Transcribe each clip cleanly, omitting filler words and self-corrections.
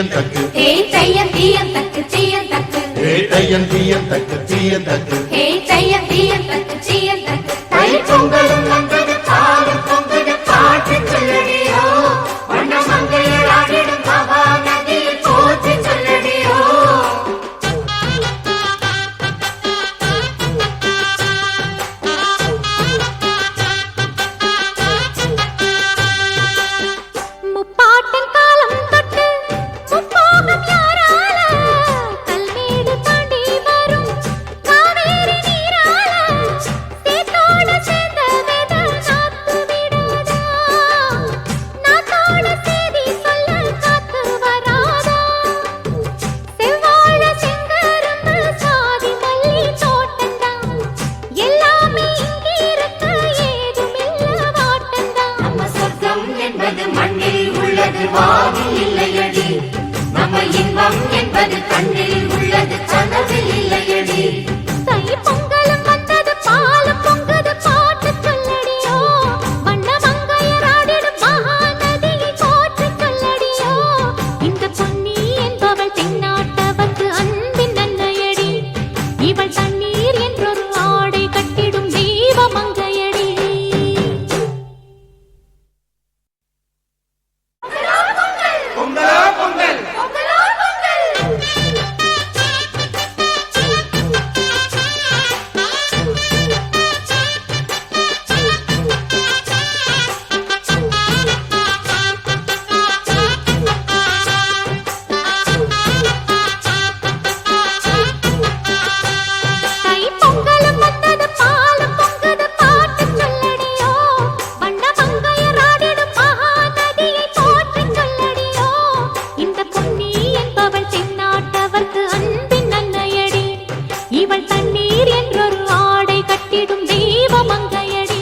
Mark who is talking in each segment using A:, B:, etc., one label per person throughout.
A: தீயன் தக்கு
B: ஹே தையன் தீயன் தக்கு தீயன் தக்கு
A: ஹே தையன் தீயன் தக்கு தீயன் தக்கு
B: ஹே தையன் தீயன் தக்கு தீயன் தக்கு
C: தை பொங்கலும் வந்தது பாலும் பொங்குது பாட்டு சொல்லடியோ வண்ண மங்கையர் ஆடிடும் மகா நதியில் போற்றி சொல்லடியோ
B: முப்பாட்டின் காலம் தொட்டு முப்போகம் யாரால கல்மேடு தாண்டி வரும் காவேரி நீரால சேத்தோட சேர்ந்த வேத நாத்து விடாதா நாத்தோட சேதி சொல்ல காத்து வராதா செவ்வாழ செங்கரும்பு சாதி மல்லி தோட்டந்தான் எல்லாமே இங்கிருக்க ஏதுமில்ல வாட்டந்தான்
C: நம்ம சொர்க்கம் என்பது மண்ணில் உள்ளது வானில் இல்லையடி நம்ம இன்பம் என்பது கண்ணில் உள்ளது கனவில் இல்லையடி
B: தை பொங்கலும் வந்தது பாலும் பொங்குது பாட்டு சொல்லடியோ வண்ண மங்கையர் ஆடிடும் மகா நதியை போற்றி சொல்லடியோ இந்த பொன்னி என்பவள் தென்னாட்டவர்க்கு அன்பின் நன்மையடி இவள் தண்ணீர் என்றொரு ஆடை கட்டிடும் தெய்வ மங்கையடி
A: பொங்கலா பொங்கல்
B: தை பொங்கலும் வந்தது பாலும் பொங்குது பாட்டு சொல்லடியோ வண்ண மங்கையர் ஆடிடும் மகா நதியை போற்றி சொல்லடியோ இந்த பொன்னி என்பவள் தென்னாட்டவர்க்கு அன்பின் நன்மையடி இவள் தண்ணீர் என்றொரு ஆடை கட்டிடும் தெய்வ மங்கையடி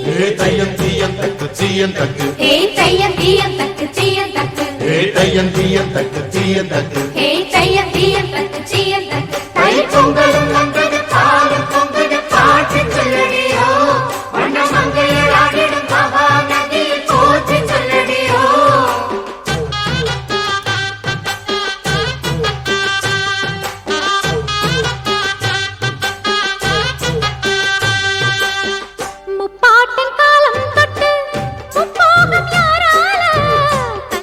A: ஹே தையன் தீயன் தக்கு தீயன் தக்கு
B: ஹே தையன் தீயன் தக்கு தீயன் தக்கு
A: ஹே தையன் தீயன் தக்கு தீயன் தக்கு
B: ஹே